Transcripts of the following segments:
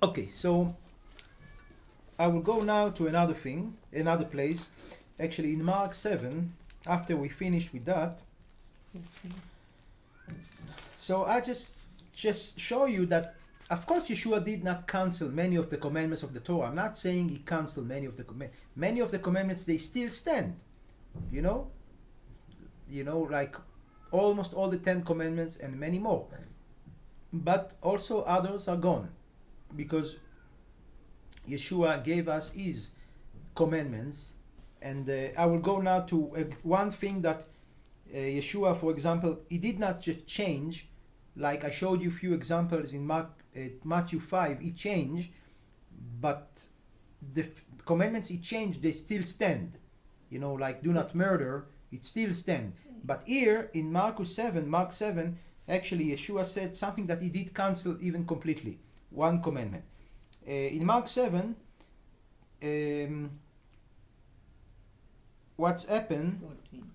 Okay, so I will go now to another place. Actually, in Mark 7, after we finish with that, so I just show you that, of course, Yeshua did not cancel many of the commandments of the Torah. I'm not saying he canceled many of the many of the commandments. They still stand. You know, like almost all the 10 commandments and many more. But also others are gone, because Yeshua gave us his commandments. And I will go now to one thing that Yeshua, for example, he did not just change, like I showed you a few examples in Matthew 5, he changed, but the commandments he changed, they still stand. Like do not murder, it still stands. But here in Mark 7, actually Yeshua said something that he did cancel even completely, one commandment. In Mark 7, what's happened, 14.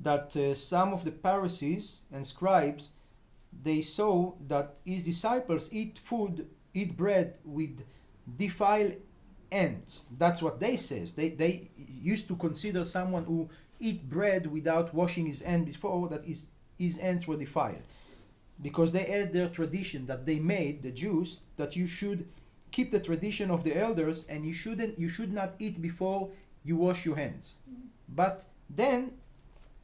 that some of the Pharisees and scribes, they saw that his disciples eat bread with defiled hands. That's what they says. They used to consider someone who eat bread without washing his hand before, that his hands were defiled, because they had their tradition that they made, the Jews, that you should keep the tradition of the elders, and you should not eat before you wash your hands. But then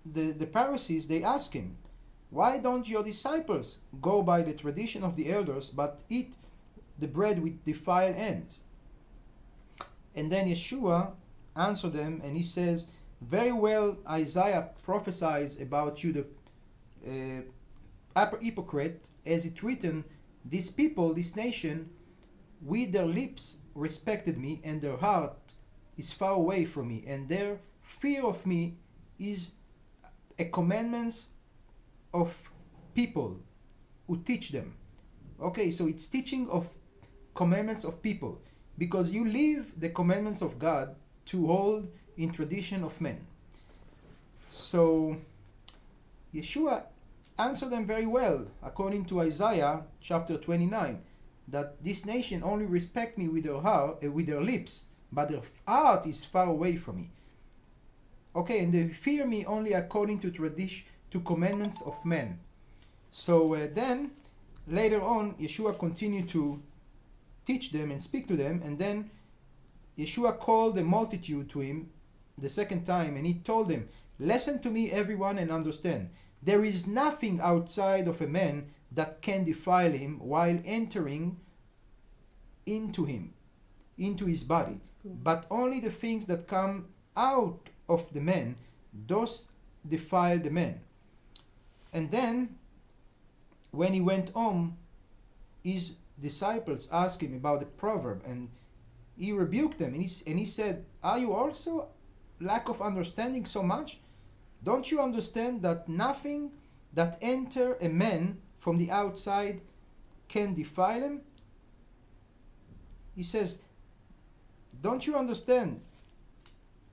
the Pharisees, they ask him, why don't your disciples go by the tradition of the elders but eat the bread with defiled hands? And then Yeshua answered them, and he says, very well, Isaiah prophesies about you, the hypocrite, as it written, this people, this nation, with their lips respected me, and their heart is far away from me, and their fear of me is a commandments of people who teach them. Okay, so it's teaching of commandments of people, because you leave the commandments of God to hold in tradition of men. So Yeshua answered them very well, according to Isaiah chapter 29, that this nation only respect me with their heart, with their lips, but their heart is far away from me. Okay, and they fear me only according to tradition, to commandments of men. So then later on, Yeshua continued to teach them and speak to them, and then Yeshua called the multitude to him the second time, and he told them, listen to me, everyone, and understand. There is nothing outside of a man that can defile him while entering into him, into his body, but only the things that come out of the man, those defile the man. And then when he went home, his disciples asked him about the proverb, and he rebuked them, and he said, are you also lack of understanding so much? Don't you understand that nothing that enter a man from the outside can defile him? He says, don't you understand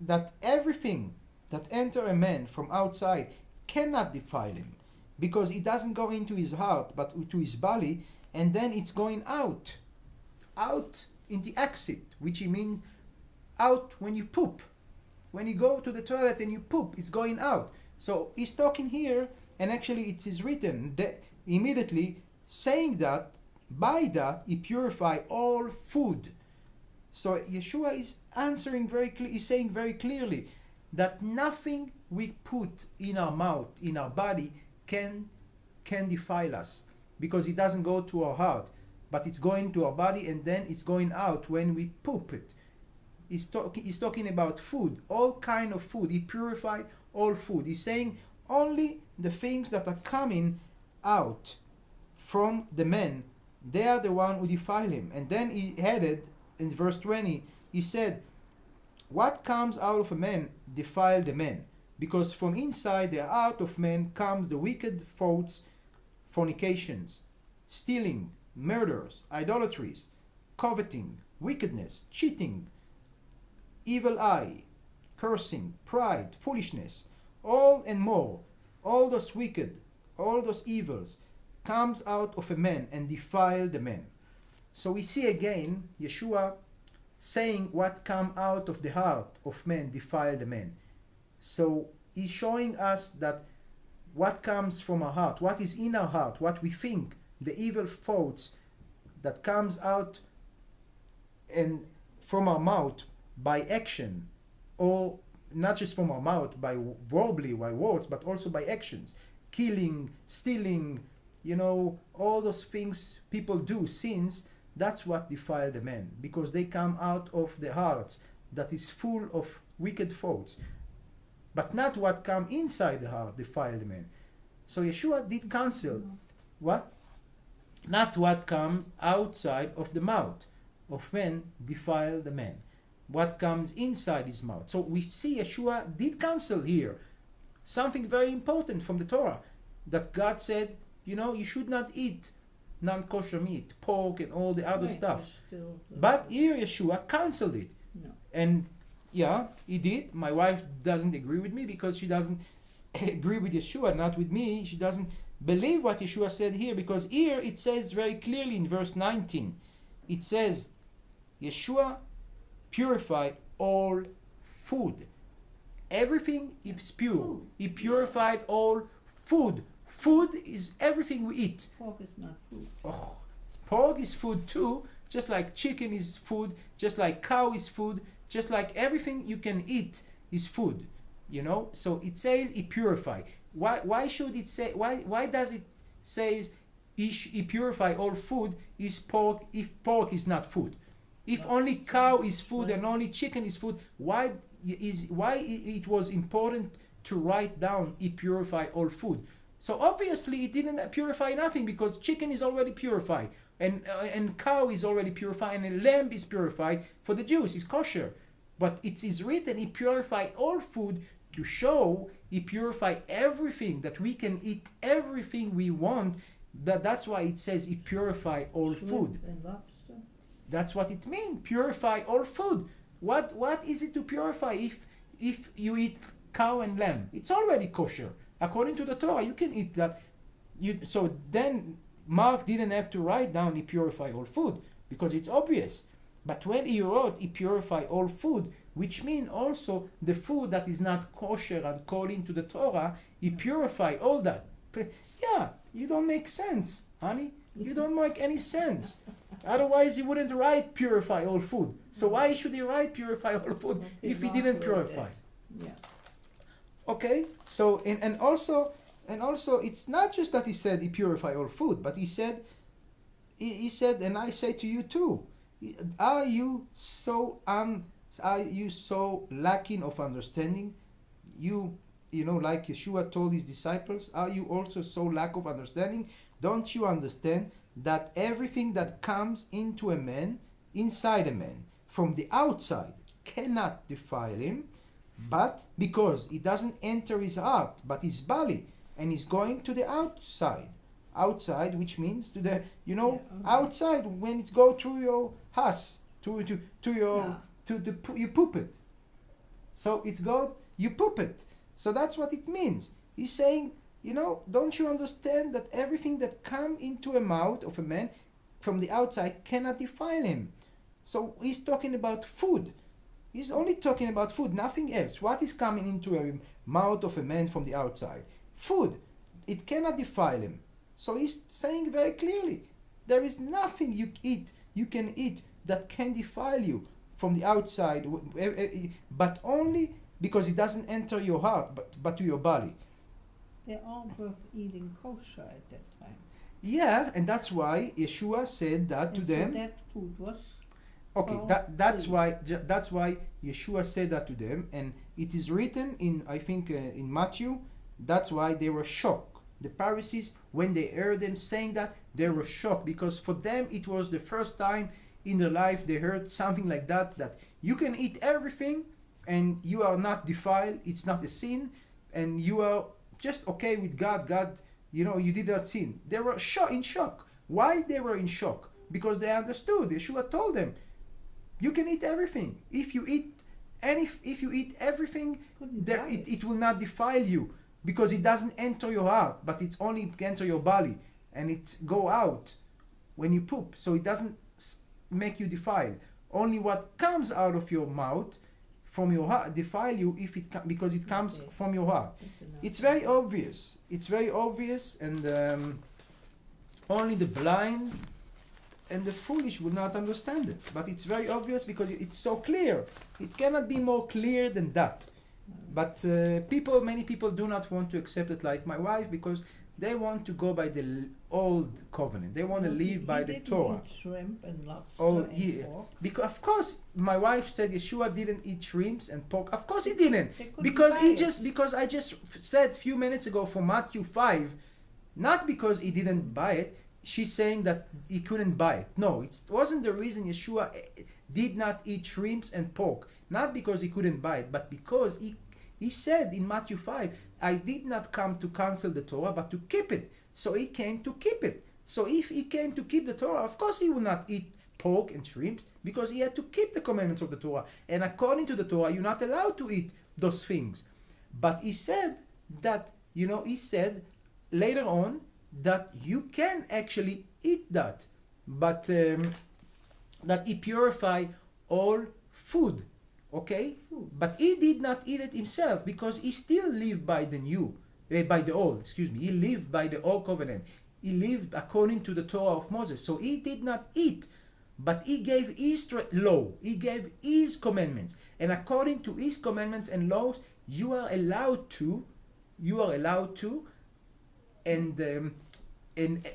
that everything that enter a man from outside cannot defile him, because it doesn't go into his heart but to his body, and then it's going out in the exit, which means out when you poop. When you go to the toilet and you poop, it's going out. So he's talking here, and actually it is written that immediately saying that by that he purify all food. So Yeshua is answering he's saying very clearly that nothing we put in our mouth, in our body, can defile us, because it doesn't go to our heart, but it's going to our body, and then it's going out when we poop it. He's talking about food, all kind of food. He purified all food. He's saying only the things that are coming out from the man, they are the one who defile him. And then he added in verse 20, he said, what comes out of a man defile the man, because from inside the heart of man comes the wicked thoughts, fornications, stealing, murders, idolatries, coveting, wickedness, cheating, evil eye, cursing, pride, foolishness, all and more, all those wicked, all those evils comes out of a man and defile the man. So we see again Yeshua saying what come out of the heart of man defile the man. So he's showing us that what comes from our heart, what is in our heart, what we think, the evil thoughts that comes out and from our mouth by action, or not just from our mouth by verbally, by words, but also by actions, killing, stealing, all those things people do, sins. That's what defile the man, because they come out of the heart that is full of wicked thoughts, but not what come inside the heart defile the man. So Yeshua did cancel what? Not what comes outside of the mouth of man defile the man. What comes inside his mouth. So we see Yeshua did cancel here something very important from the Torah, that God said, you should not eat non-kosher meat, pork and all the other stuff. But here Yeshua canceled it. No. And yeah, he did. My wife doesn't agree with me because she doesn't agree with Yeshua, not with me. She doesn't believe what Yeshua said here, because here it says very clearly in verse 19, it says, Yeshua purified all food. Everything is pure. Food. He purified all food. Food is everything we eat. Pork is not food. Oh, pork is food too, just like chicken is food, just like cow is food, just like everything you can eat is food. So it says he purified. Why should it say, why does it say he purify all food is pork, if pork is not food? If only cow is food and only chicken is food, why it was important to write down he purify all food? So obviously it didn't purify nothing, because chicken is already purified, and cow is already purified, and lamb is purified for the Jews, it's kosher. But it is written he purify all food, to show he purify everything, that we can eat everything we want. That's why it says he purify all food. And lobster. That's what it means, purify all food. What is it to purify if you eat cow and lamb? It's already kosher. According to the Torah, you can eat that. So then Mark didn't have to write down he purify all food, because it's obvious. But when he wrote he purify all food, which means also the food that is not kosher according to the Torah, he purify all that. Yeah, you don't make sense, honey. You don't make any sense. Otherwise he wouldn't write purify all food. So why should he write purify all food if he didn't purify? Yeah. Okay, so and also it's not just that he said he purify all food, but he said, and I say to you too, are you so lacking of understanding? Like Yeshua told his disciples, are you also so lack of understanding? Don't you understand that everything that comes into a man, inside a man, from the outside, cannot defile him, but because it doesn't enter his heart, but his belly, and is going to the outside, which means to the, outside, when it go through your house, you poop it. So it's go, you poop it. So that's what it means. He's saying, don't you understand that everything that come into a mouth of a man from the outside cannot defile him? So he's talking about food. He's only talking about food, nothing else. What is coming into a mouth of a man from the outside? Food. It cannot defile him. So he's saying very clearly, there is nothing you can eat that can defile you from the outside, but only because it doesn't enter your heart, but to your body. They all were eating kosher at that time. Yeah, and that's why Yeshua said that to them. So that food was. Okay, that's why Yeshua said that to them, and it is written in, I think, in Matthew. That's why they were shocked. The Pharisees, when they heard them saying that, they were shocked, because for them it was the first time in their life they heard something like that you can eat everything and you are not defiled, it's not a sin, and you are just okay with God. God, you did not sin. They were in shock. Why they were in shock? Because they understood. Yeshua told them, you can eat everything. If you eat everything, it will not defile you, because it doesn't enter your heart, but it's only enter your body, and it go out when you poop. So it doesn't make you defile. Only what comes out of your mouth from your heart defile you if because it comes from your heart. It's very obvious. It's very obvious, and only the blind and the foolish will not understand it. But it's very obvious because it's so clear. It cannot be more clear than that. But many people do not want to accept it, like my wife, because they want to go by the old covenant. They want to live by the Torah. Eat shrimp and lobster Yeah. and pork. Because of course, my wife said Yeshua didn't eat shrimps and pork. Of course he didn't. They couldn't Because buy he it. just because I just said a few minutes ago from Matthew 5, not because he didn't buy it. She's saying that he couldn't buy it. No, it wasn't the reason Yeshua did not eat shrimps and pork. Not because he couldn't buy it, but because he said in Matthew 5, I did not come to cancel the Torah, but to keep it. So he came to keep it. So if he came to keep the Torah, of course he would not eat pork and shrimps, because he had to keep the commandments of the Torah. And according to the Torah, you're not allowed to eat those things. But he said that, he said later on that you can actually eat that. But that he purified all food. Okay? But he did not eat it himself because he still lived by the old, He lived by the old covenant. He lived according to the Torah of Moses. So he did not eat, but he gave his law. He gave his commandments. And according to his commandments and laws, you are allowed to,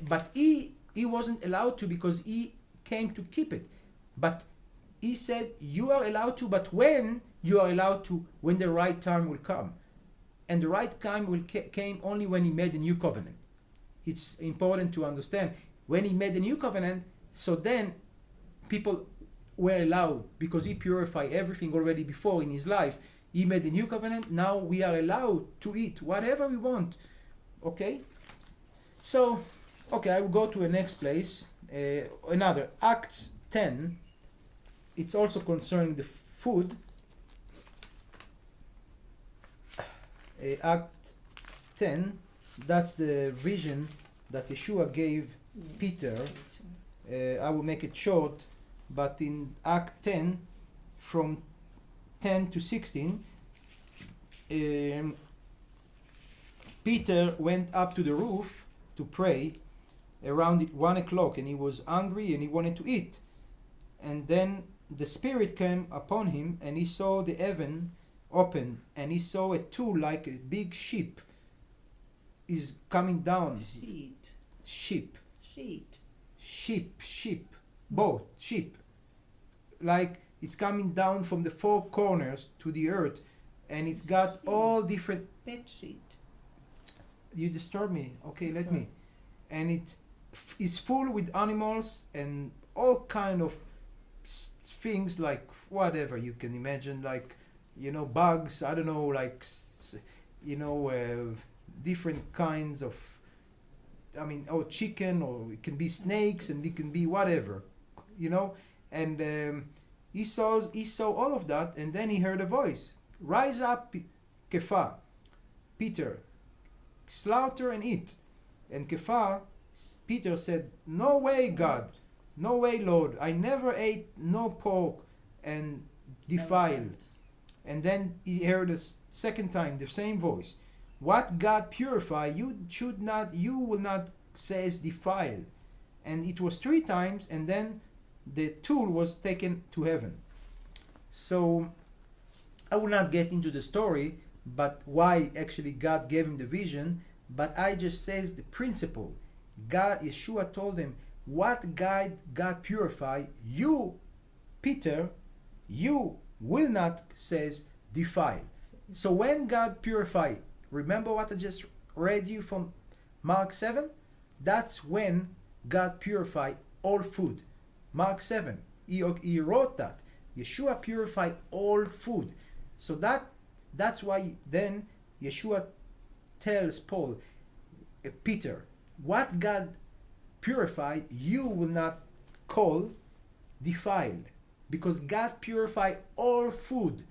but he wasn't allowed to because he came to keep it. But he said, you are allowed to, but when you are allowed to, when the right time will come. And the right time came only when he made a new covenant. It's important to understand. When he made a new covenant, so then people were allowed, because he purified everything already before in his life. He made a new covenant. Now we are allowed to eat whatever we want. Okay? So, I will go to the next place. Another, Acts 10. It's also concerning the food. Act 10, that's the vision that Yeshua gave Peter. I will make it short, but in Act 10, from 10 to 16, Peter went up to the roof to pray around 1 o'clock, and he was hungry and he wanted to eat. And then the Spirit came upon him, and he saw the heaven open, and he saw a tool like a big ship is coming down. Boat, ship. Like it's coming down from the four corners to the earth, and it's got all different... Bed sheet. You disturb me. Okay, let me. And it is full with animals and all kind of things, like whatever you can imagine, like bugs, I don't know, like different kinds of, or chicken, or it can be snakes, and it can be whatever, and he saw all of that, and then he heard a voice, rise up, Kefa, Peter, slaughter and eat. And Kefa, Peter said, no way, God, no way, Lord, I never ate no pork and defiled. And then he heard a second time the same voice, what God purify, you will not, says defile. And it was 3 times, and then the tool was taken to heaven. So I will not get into the story, but why actually God gave him the vision, but I just says the principle. Yeshua told him, what God purify, you, Peter, you will not, says, defile. So when God purify, remember what I just read you from Mark 7? That's when God purify all food. Mark 7, he wrote that. Yeshua purified all food. So that's why then Yeshua tells Peter, what God purify, you will not call defiled. Because God purified all food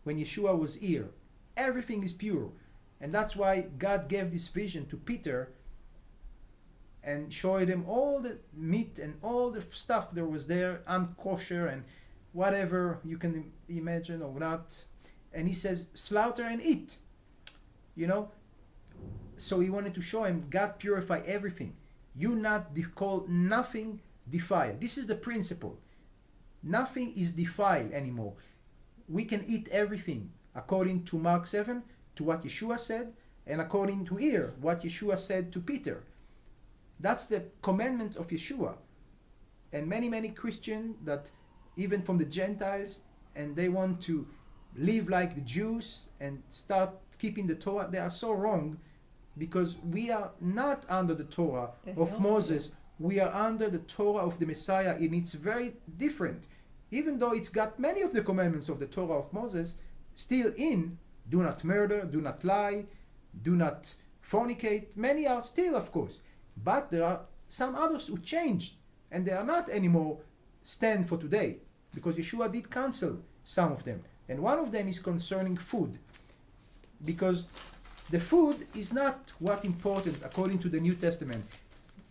when Yeshua was here. Everything is pure. And that's why God gave this vision to Peter and showed them all the meat and all the stuff that was there, unkosher and whatever you can imagine or not. And he says, slaughter and eat. You know? So he wanted to show him God purify everything. You not call nothing defiled. This is the principle. Nothing is defiled anymore. We can eat everything according to Mark 7, to what Yeshua said, and according to here, what Yeshua said to Peter. That's the commandment of Yeshua. And many Christians that even from the Gentiles, and they want to live like the Jews and start keeping the Torah, they are so wrong, because we are not under the Torah of Moses. We are under the Torah of the Messiah, and it's very different. Even though it's got many of the commandments of the Torah of Moses, still in, do not murder, do not lie, do not fornicate. Many are still, of course. But there are some others who changed, and they are not anymore stand for today, because Yeshua did cancel some of them. And one of them is concerning food, because the food is not what important according to the New Testament.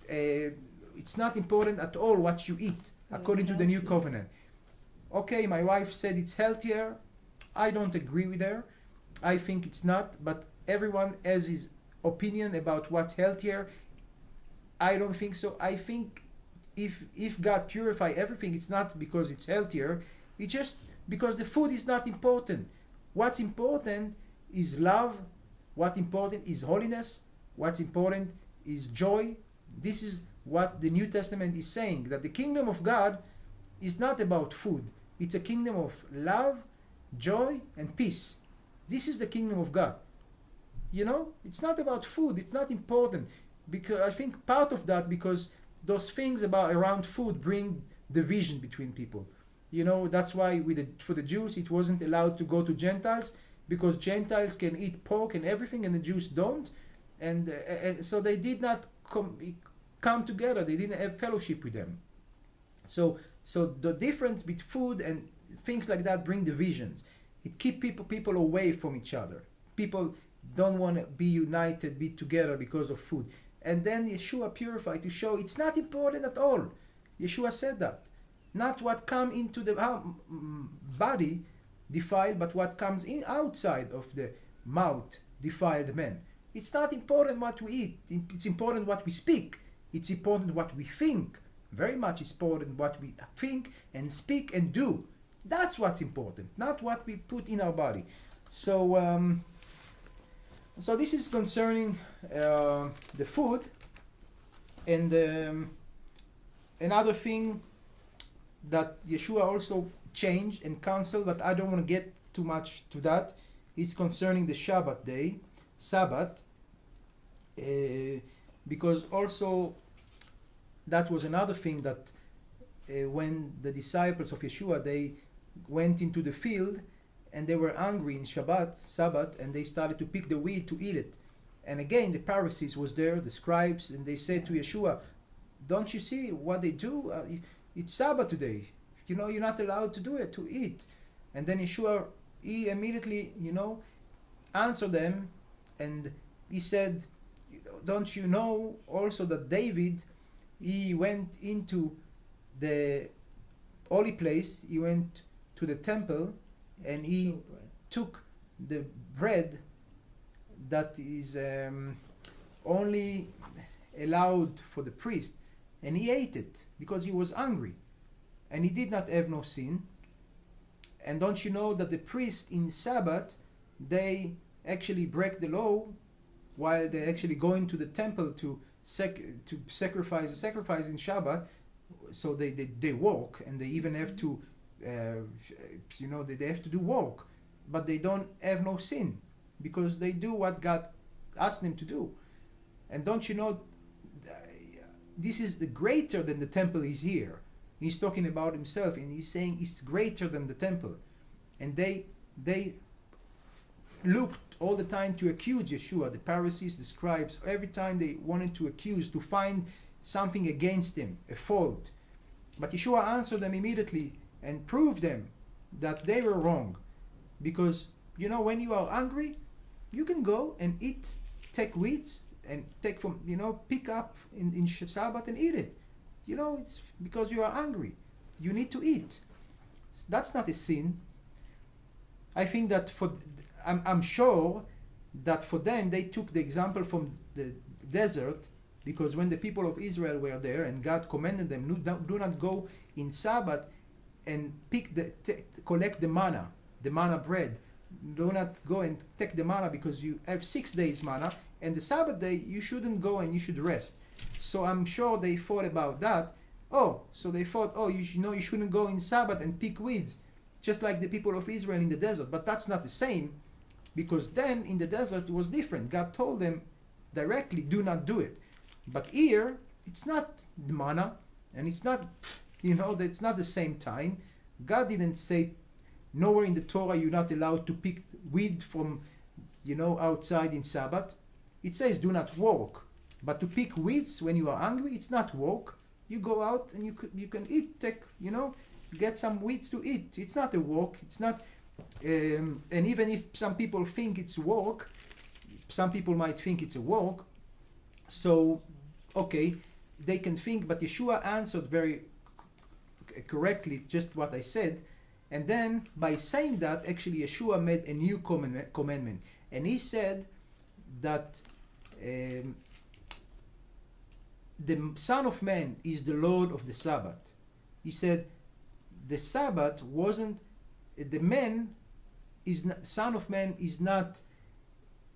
It's not important at all what you eat according to the New Covenant. Okay, my wife said it's healthier. I don't agree with her. I think it's not, but everyone has his opinion about what's healthier. I don't think so. I think if God purify everything, it's not because it's healthier. It's just because the food is not important. What's important is love. What's important is holiness. What's important is joy. This is what the New Testament is saying, that the kingdom of God is not about food. It's a kingdom of love, joy, and peace. This is the kingdom of God. You know, it's not about food. It's not important, because I think part of that, because those things around food bring division between people. You know, that's why for the Jews it wasn't allowed to go to Gentiles, because Gentiles can eat pork and everything, and the Jews don't, and so they did not come together. They didn't have fellowship with them. So the difference between food and things like that bring divisions. It keeps people away from each other. People don't want to be united, be together because of food. And then Yeshua purified to show it's not important at all. Yeshua said that. Not what comes into the body defiled, but what comes in outside of the mouth defiled man. It's not important what we eat. It's important what we speak. It's important what we think. Very much important what we think and speak and do. That's what's important, not what we put in our body. So this is concerning the food. And another thing that Yeshua also changed and canceled, but I don't want to get too much to that, is concerning the Sabbath, because also that was another thing that when the disciples of Yeshua, they went into the field and they were hungry in Sabbath, and they started to pick the wheat to eat it. And again, the Pharisees was there, the scribes, and they said to Yeshua, don't you see what they do? It's Sabbath today. You know, you're not allowed to do it, to eat. And then Yeshua, he immediately, answered them, and he said, don't you know also that David, he went into the holy place, he went to the temple, and he took the bread that is only allowed for the priest, and he ate it because he was hungry, and he did not have no sin. And don't you know that the priest in Sabbath, they actually break the law while they actually go into the temple to sacrifice in Shabbat? So they work, and they even have to they have to do work, but they don't have no sin because they do what God asked them to do. And don't you know, this is the greater than the temple is here. He's talking about himself, and he's saying it's greater than the temple. And they looked all the time to accuse Yeshua, the Pharisees, the scribes. Every time they wanted to accuse, to find something against him, a fault. But Yeshua answered them immediately and proved them that they were wrong. Because, when you are hungry, you can go and eat, take wheat, and take from, pick up in Shabbat and eat it. It's because you are hungry. You need to eat. That's not a sin. I think that I'm sure that for them, they took the example from the desert, because when the people of Israel were there and God commanded them, do not go in Sabbath and collect the manna bread. Do not go and take the manna, because you have 6 days manna, and the Sabbath day you shouldn't go and you should rest. So I'm sure they thought about that. So they thought, you shouldn't go in Sabbath and pick weeds, just like the people of Israel in the desert. But that's not the same, because then in the desert it was different. God told them directly, do not do it. But here, it's not the manna, and it's not, it's not the same time. God didn't say, nowhere in the Torah you're not allowed to pick weed from, outside in Sabbath. It says do not work. But to pick weeds when you are hungry, it's not work. You go out and you can eat, get some weeds to eat. It's not a work. It's not, and even if some people think it's work, some people might think it's a work. So, okay, they can think, but Yeshua answered very correctly just what I said. And then by saying that, actually Yeshua made a new commandment. And he said that the Son of Man is the Lord of the Sabbath. He said the Sabbath wasn't, Son of Man is not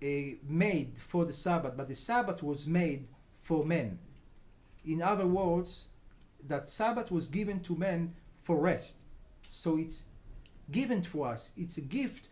made for the Sabbath, but the Sabbath was made for men. In other words, that Sabbath was given to men for rest. So it's given to us. It's a gift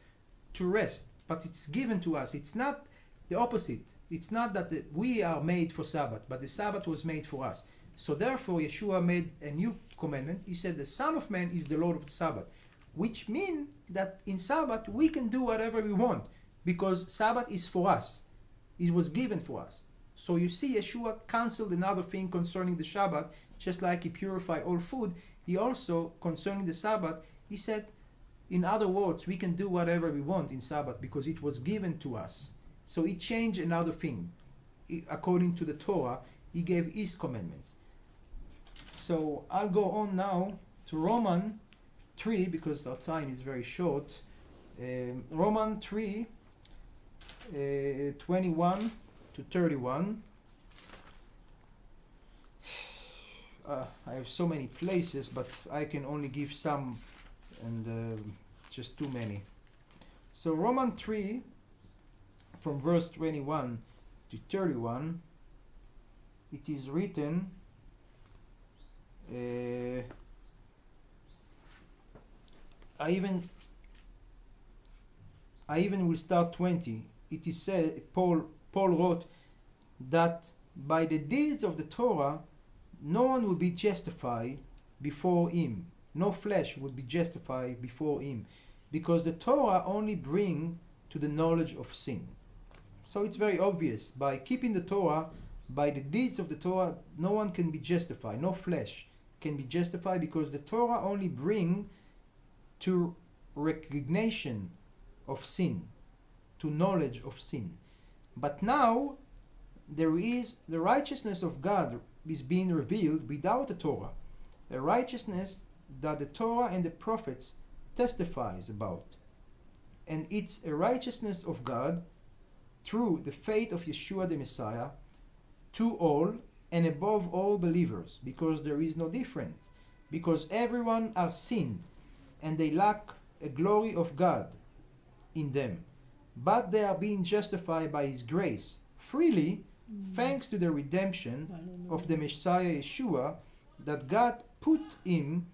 to rest, but it's given to us. It's not the opposite. It's not that we are made for Sabbath, but the Sabbath was made for us. So therefore, Yeshua made a new commandment. He said the Son of Man is the Lord of the Sabbath, which means that in Sabbath we can do whatever we want, because Sabbath is for us. It was given for us. So you see, Yeshua canceled another thing concerning the Shabbat, just like he purified all food. He also, concerning the Sabbath, he said, in other words, we can do whatever we want in Sabbath because it was given to us. So he changed another thing. According to the Torah, he gave his commandments. So I'll go on now to Romans 3, because our time is very short. Romans 3, 21 to 31. I have so many places, but I can only give some, and just too many. So Romans 3, from verse 21 to 31, it is written, I even will start 20. It is said, Paul wrote that by the deeds of the Torah, no one will be justified before him. No flesh would be justified before him, because the Torah only bring to the knowledge of sin. So it's very obvious. By keeping the Torah, by the deeds of the Torah, no one can be justified. No flesh can be justified, because the Torah only bring to recognition of sin, to knowledge of sin. But now there is the righteousness of God is being revealed without the Torah, a righteousness that the Torah and the prophets testifies about, and it's a righteousness of God through the faith of Yeshua the Messiah to all and above all believers, because there is no difference, because everyone are sinned and they lack a glory of God in them, but they are being justified by His grace freely, thanks to the redemption of the Messiah Yeshua, that God put him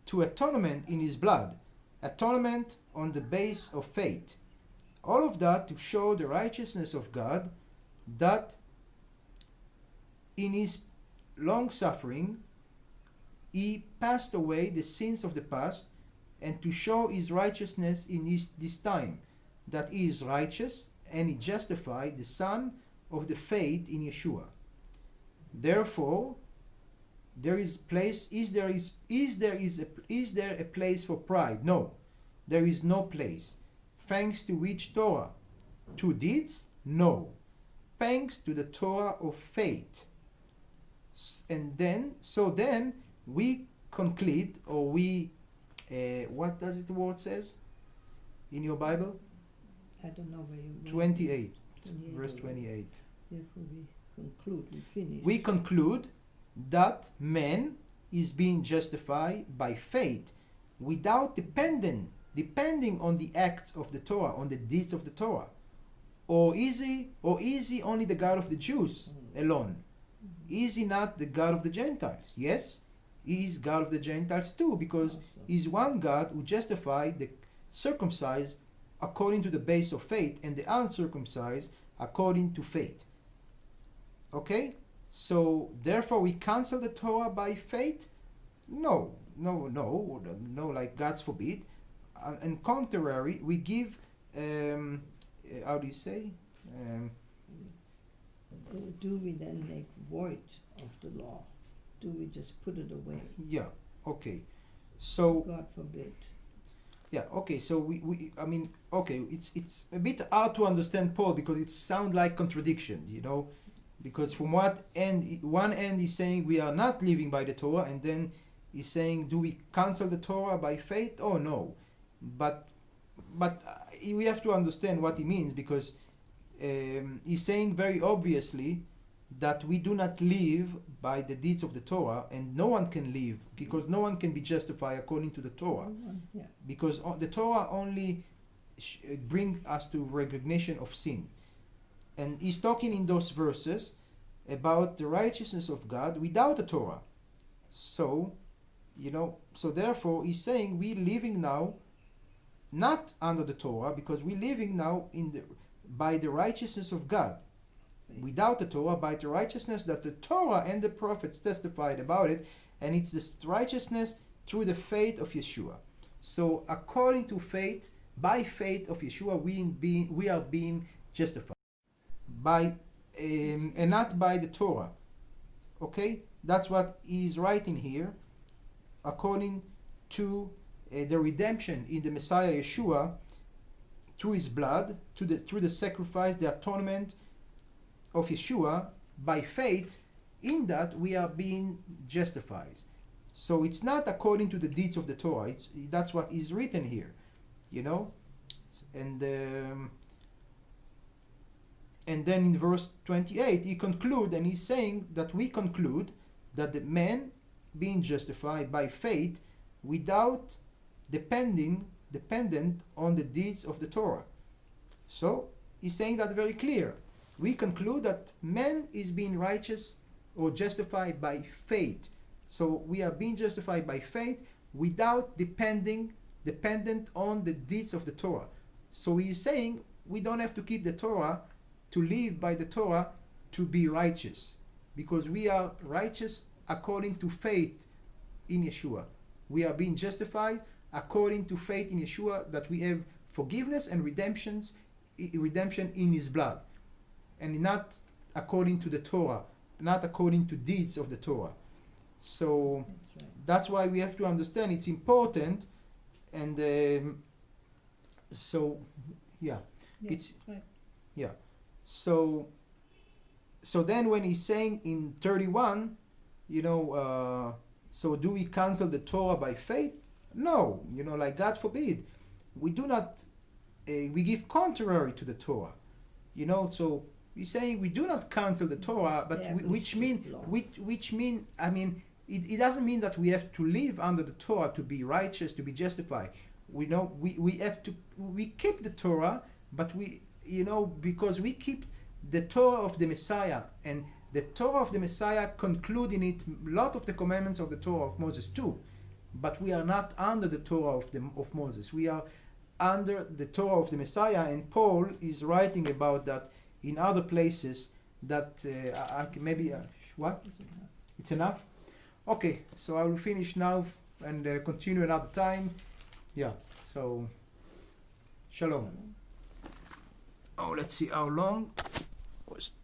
to atonement in His blood, atonement on the base of faith. All of that to show the righteousness of God, that in His long suffering He passed away the sins of the past, and to show His righteousness in this time, that He is righteous and He justified the son of the faith in Yeshua. Therefore, is there a place for pride? No, there is no place. Thanks to which Torah? To deeds? No. thanks to the Torah of faith. And then we conclude, or we, what does it word says in your Bible? I don't know where you 28, 28 verse already. 28. Therefore we conclude, we finish. We conclude that man is being justified by faith without depending on the acts of the Torah, on the deeds of the Torah. Or is he only the God of the Jews alone? Is he not the God of the Gentiles? Yes, he is God of the Gentiles too, because he's one God who justified the circumcised according to the base of faith and the uncircumcised according to faith. Okay? So therefore we cancel the Torah by faith? No, like God's forbid. And contrary, we give, how do you say? Do we then make void of the law? Do we just put it away? Yeah, okay. So God forbid. yeah, okay, so we I mean, okay, it's a bit hard to understand Paul because it sounds like contradiction, you know, because from one end he's saying we are not living by the Torah, and then he's saying, do we cancel the Torah by faith? Oh no, but we have to understand what he means, because he's saying very obviously that we do not live by the deeds of the Torah, and no one can live, because no one can be justified according to the Torah, Yeah. because the Torah only brings us to recognition of sin. And he's talking in those verses about the righteousness of God without the Torah. So, you know, so therefore he's saying we living now not under the Torah, because we're living now by the righteousness of God. Without the Torah, by the righteousness that the Torah and the prophets testified about it, and it's this righteousness through the faith of Yeshua. So according to faith, by faith of Yeshua, we are being justified by and not by the Torah. Okay, that's what he's writing here. According to the redemption in the Messiah Yeshua through his blood, through the sacrifice, the atonement of Yeshua, by faith, in that we are being justified. So it's not according to the deeds of the Torah. That's what is written here, you know. And then in verse 28 he concludes, and he's saying that we conclude that the man being justified by faith without dependent on the deeds of the Torah. So he's saying that very clear. We conclude that man is being righteous or justified by faith. So we are being justified by faith without dependent on the deeds of the Torah. So he is saying we don't have to keep the Torah to live by the Torah to be righteous, because we are righteous according to faith in Yeshua. We are being justified according to faith in Yeshua, that we have forgiveness and redemption in his blood, and not according to the Torah, not according to deeds of the Torah. So that's why we have to understand it's important. And so yeah, it's right. yeah. So then when he's saying in 31, you know, so do we cancel the Torah by faith? No, you know, like God forbid. We do not, we give contrary to the Torah, you know. So he's saying we do not cancel the Torah, but which mean, I mean, it doesn't mean that we have to live under the Torah to be righteous, to be justified. We know we keep the Torah, but we, you know, because we keep the Torah of the Messiah, and the Torah of the Messiah conclude in it a lot of the commandments of the Torah of Moses too. But we are not under the Torah of Moses. We are under the Torah of the Messiah, and Paul is writing about that in other places. That what? It's enough. Okay, so I will finish now and continue another time. Yeah. So, shalom. Oh, let's see how long.